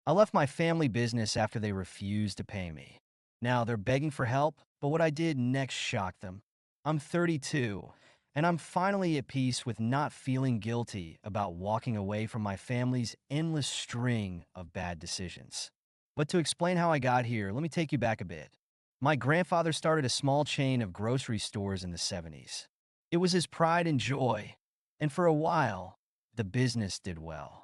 I left my family business after they refused to pay me. Now they're begging for help, but what I did next shocked them. I'm 32, and I'm finally at peace with not feeling guilty about walking away from my family's endless string of bad decisions. But to explain how I got here, let me take you back a bit. My grandfather started a small chain of grocery stores in the 70s. It was his pride and joy, and for a while, the business did well.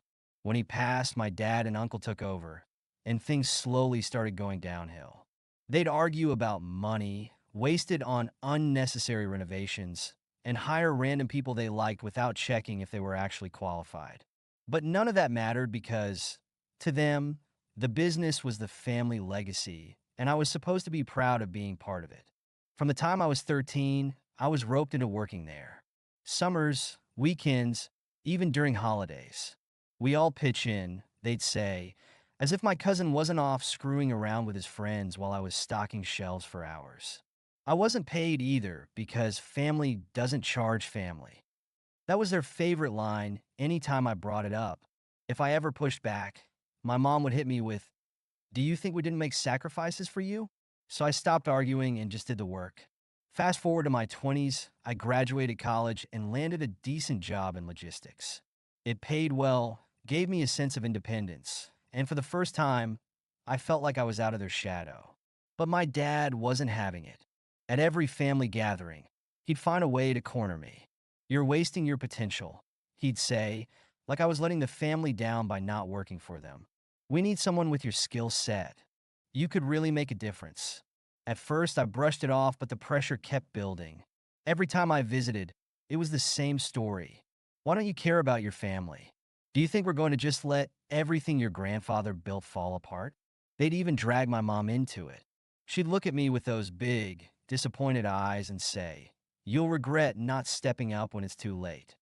When he passed, my dad and uncle took over, and things slowly started going downhill. They'd argue about money, wasted on unnecessary renovations, and hire random people they liked without checking if they were actually qualified. But none of that mattered because, to them, the business was the family legacy, and I was supposed to be proud of being part of it. From the time I was 13, I was roped into working there. Summers, weekends, even during holidays. We all pitch in, they'd say, as if my cousin wasn't off screwing around with his friends while I was stocking shelves for hours. I wasn't paid either because family doesn't charge family. That was their favorite line anytime I brought it up. If I ever pushed back, my mom would hit me with, "Do you think we didn't make sacrifices for you?" So I stopped arguing and just did the work. Fast forward to my 20s, I graduated college and landed a decent job in logistics. It paid well, gave me a sense of independence, and for the first time, I felt like I was out of their shadow. But my dad wasn't having it. At every family gathering, he'd find a way to corner me. "You're wasting your potential," he'd say, like I was letting the family down by not working for them. "We need someone with your skill set. You could really make a difference." At first, I brushed it off, but the pressure kept building. Every time I visited, it was the same story. "Why don't you care about your family? Do you think we're going to just let everything your grandfather built fall apart?" They'd even drag my mom into it. She'd look at me with those big, disappointed eyes and say, "You'll regret not stepping up when it's too late."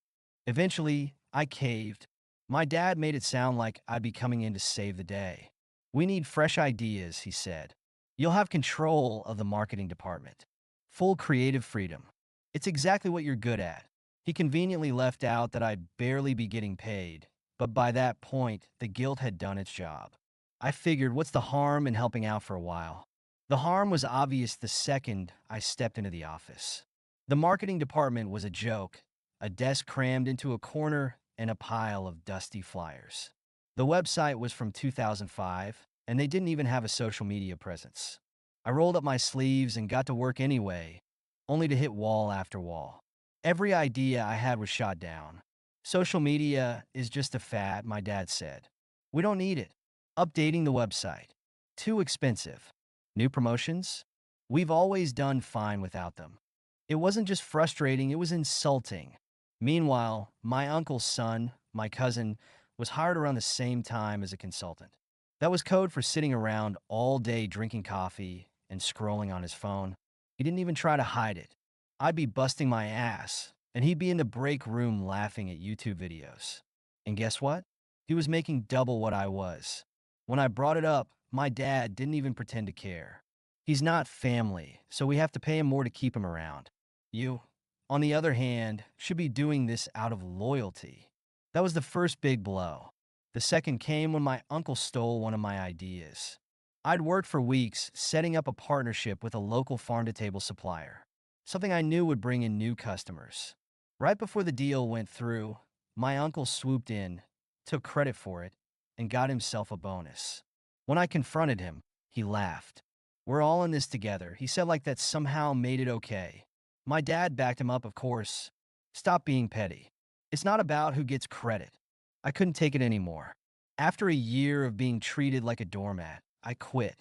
Eventually, I caved. My dad made it sound like I'd be coming in to save the day. "We need fresh ideas," he said. "You'll have control of the marketing department. Full creative freedom. It's exactly what you're good at." He conveniently left out that I'd barely be getting paid, but by that point, the guilt had done its job. I figured, what's the harm in helping out for a while? The harm was obvious the second I stepped into the office. The marketing department was a joke, a desk crammed into a corner and a pile of dusty flyers. The website was from 2005, and they didn't even have a social media presence. I rolled up my sleeves and got to work anyway, only to hit wall after wall. Every idea I had was shot down. "Social media is just a fad," my dad said. "We don't need it. Updating the website. Too expensive. New promotions? We've always done fine without them." It wasn't just frustrating, it was insulting. Meanwhile, my uncle's son, my cousin, was hired around the same time as a consultant. That was code for sitting around all day drinking coffee and scrolling on his phone. He didn't even try to hide it. I'd be busting my ass, and he'd be in the break room laughing at YouTube videos. And guess what? He was making double what I was. When I brought it up, my dad didn't even pretend to care. "He's not family, so we have to pay him more to keep him around. You, on the other hand, should be doing this out of loyalty." That was the first big blow. The second came when my uncle stole one of my ideas. I'd worked for weeks setting up a partnership with a local farm-to-table supplier, something I knew would bring in new customers. Right before the deal went through, my uncle swooped in, took credit for it, and got himself a bonus. When I confronted him, he laughed. "We're all in this together," he said, like that somehow made it okay. My dad backed him up, of course. "Stop being petty. It's not about who gets credit." I couldn't take it anymore. After a year of being treated like a doormat, I quit.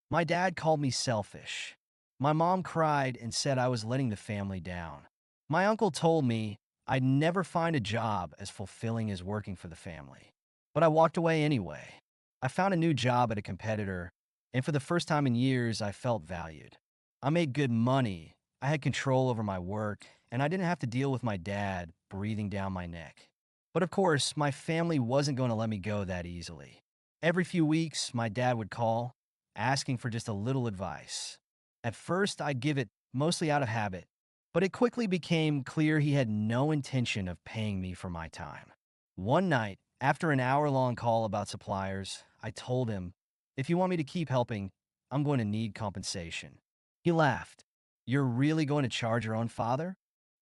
My dad called me selfish. My mom cried and said I was letting the family down. My uncle told me I'd never find a job as fulfilling as working for the family. But I walked away anyway. I found a new job at a competitor, and for the first time in years, I felt valued. I made good money, I had control over my work, and I didn't have to deal with my dad breathing down my neck. But of course, my family wasn't going to let me go that easily. Every few weeks, my dad would call, asking for just a little advice. At first, I'd give it, mostly out of habit, but it quickly became clear he had no intention of paying me for my time. One night, After an hour-long call about suppliers, I told him, if you want me to keep helping, I'm going to need compensation. He laughed. You're really going to charge your own father?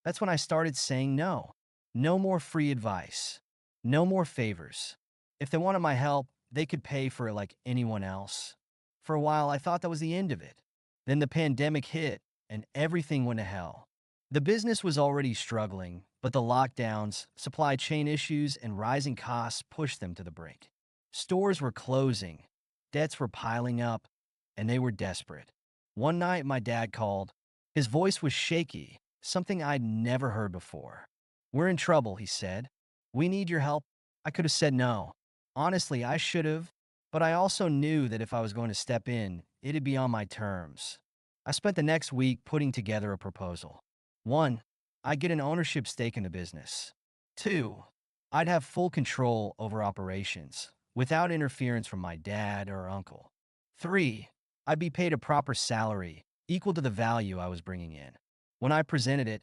That's when I started saying no. No more free advice. No more favors. If they wanted my help, they could pay for it like anyone else. For a while, I thought that was the end of it. Then the pandemic hit, and everything went to hell. The business was already struggling, but the lockdowns, supply chain issues, and rising costs pushed them to the brink. Stores were closing, debts were piling up, and they were desperate. One night, my dad called. His voice was shaky, something I'd never heard before. We're in trouble, he said. We need your help. I could have said no. Honestly, I should have, but I also knew that if I was going to step in, it'd be on my terms. I spent the next week putting together a proposal. 1. I'd get an ownership stake in the business. 2. I'd have full control over operations, without interference from my dad or uncle. 3. I'd be paid a proper salary, equal to the value I was bringing in. When I presented it,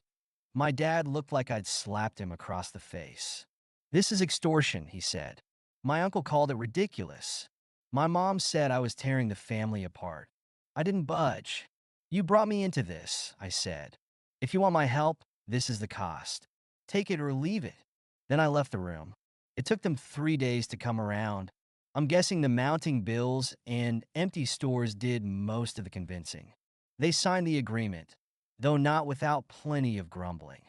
my dad looked like I'd slapped him across the face. This is extortion, he said. My uncle called it ridiculous. My mom said I was tearing the family apart. I didn't budge. You brought me into this, I said. If you want my help, this is the cost. Take it or leave it. Then I left the room. It took them 3 days to come around. I'm guessing the mounting bills and empty stores did most of the convincing. They signed the agreement, though not without plenty of grumbling.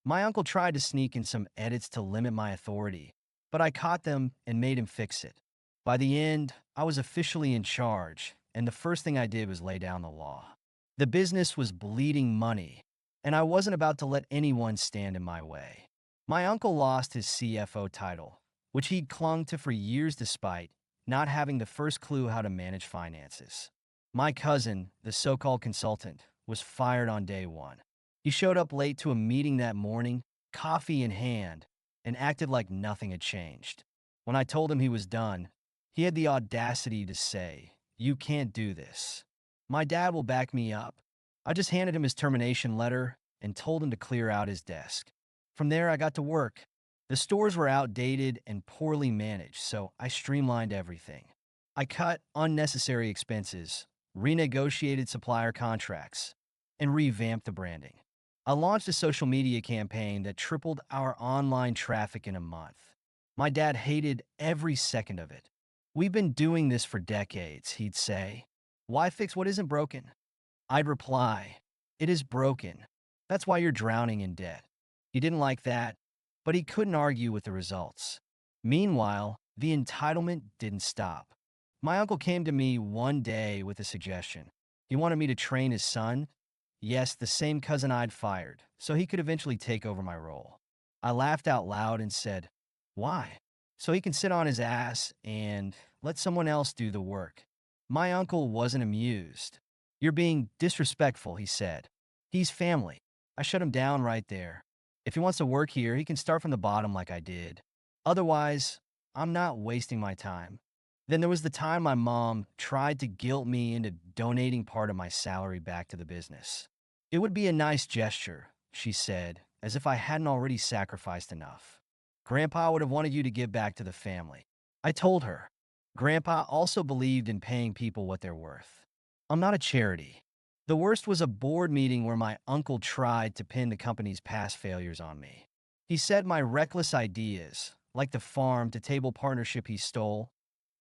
My uncle tried to sneak in some edits to limit my authority, but I caught them and made him fix it. By the end, I was officially in charge, and the first thing I did was lay down the law. The business was bleeding money, and I wasn't about to let anyone stand in my way. My uncle lost his CFO title, which he'd clung to for years despite not having the first clue how to manage finances. My cousin, the so-called consultant, was fired on day one. He showed up late to a meeting that morning, coffee in hand, and acted like nothing had changed. When I told him he was done, he had the audacity to say, "You can't do this. My dad will back me up." I just handed him his termination letter and told him to clear out his desk. From there, I got to work. The stores were outdated and poorly managed, so I streamlined everything. I cut unnecessary expenses, renegotiated supplier contracts, and revamped the branding. I launched a social media campaign that tripled our online traffic in a month. My dad hated every second of it. "We've been doing this for decades," he'd say. "Why fix what isn't broken?" I'd reply, "It is broken. That's why you're drowning in debt." He didn't like that, but he couldn't argue with the results. Meanwhile, the entitlement didn't stop. My uncle came to me one day with a suggestion. He wanted me to train his son. Yes, the same cousin I'd fired, so he could eventually take over my role. I laughed out loud and said, "Why?" "So he can sit on his ass and let someone else do the work." My uncle wasn't amused. "You're being disrespectful," he said. "He's family." I shut him down right there. If he wants to work here, he can start from the bottom like I did. Otherwise, I'm not wasting my time. Then there was the time my mom tried to guilt me into donating part of my salary back to the business. "It would be a nice gesture," she said, as if I hadn't already sacrificed enough. "Grandpa would have wanted you to give back to the family." I told her. Grandpa also believed in paying people what they're worth. I'm not a charity. The worst was a board meeting where my uncle tried to pin the company's past failures on me. He said my reckless ideas, like the farm-to-table partnership he stole,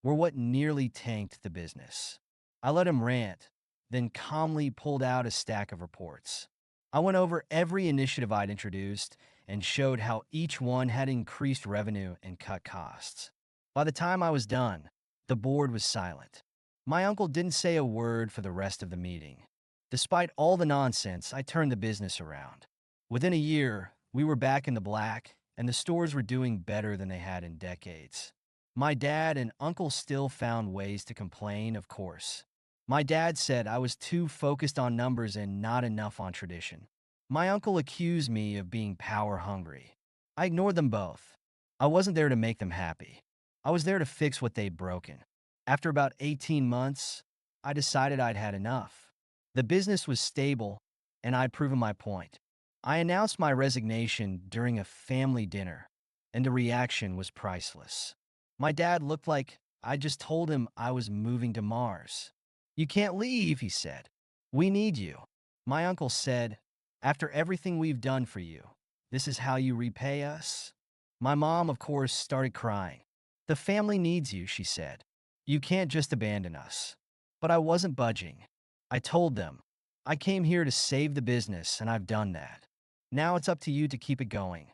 were what nearly tanked the business. I let him rant, then calmly pulled out a stack of reports. I went over every initiative I'd introduced and showed how each one had increased revenue and cut costs. By the time I was done, the board was silent. My uncle didn't say a word for the rest of the meeting. Despite all the nonsense, I turned the business around. Within a year, we were back in the black, and the stores were doing better than they had in decades. My dad and uncle still found ways to complain, of course. My dad said I was too focused on numbers and not enough on tradition. My uncle accused me of being power hungry. I ignored them both. I wasn't there to make them happy. I was there to fix what they'd broken. After about 18 months, I decided I'd had enough. The business was stable, and I'd proven my point. I announced my resignation during a family dinner, and the reaction was priceless. My dad looked like I just told him I was moving to Mars. You can't leave, he said. We need you. My uncle said, after everything we've done for you, this is how you repay us? My mom, of course, started crying. The family needs you, she said. You can't just abandon us. But I wasn't budging. I told them, I came here to save the business, and I've done that. Now it's up to you to keep it going.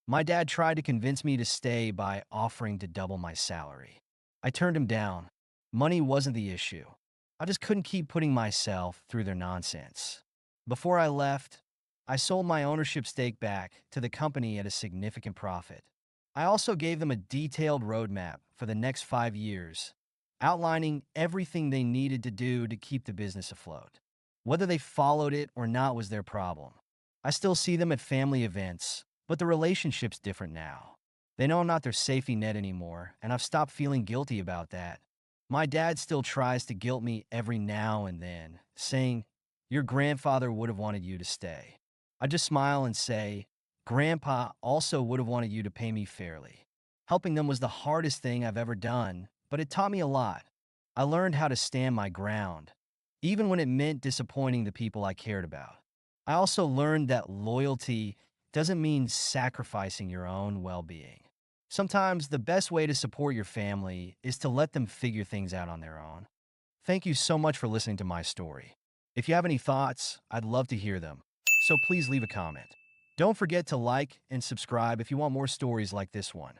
My dad tried to convince me to stay by offering to double my salary. I turned him down. Money wasn't the issue. I just couldn't keep putting myself through their nonsense. Before I left, I sold my ownership stake back to the company at a significant profit. I also gave them a detailed roadmap for the next 5 years, outlining everything they needed to do to keep the business afloat. Whether they followed it or not was their problem. I still see them at family events, but the relationship's different now. They know I'm not their safety net anymore, and I've stopped feeling guilty about that. My dad still tries to guilt me every now and then, saying, your grandfather would have wanted you to stay. I just smile and say, Grandpa also would have wanted you to pay me fairly. Helping them was the hardest thing I've ever done, but it taught me a lot. I learned how to stand my ground, even when it meant disappointing the people I cared about. I also learned that loyalty doesn't mean sacrificing your own well-being. Sometimes the best way to support your family is to let them figure things out on their own. Thank you so much for listening to my story. If you have any thoughts, I'd love to hear them. So please leave a comment. Don't forget to like and subscribe if you want more stories like this one.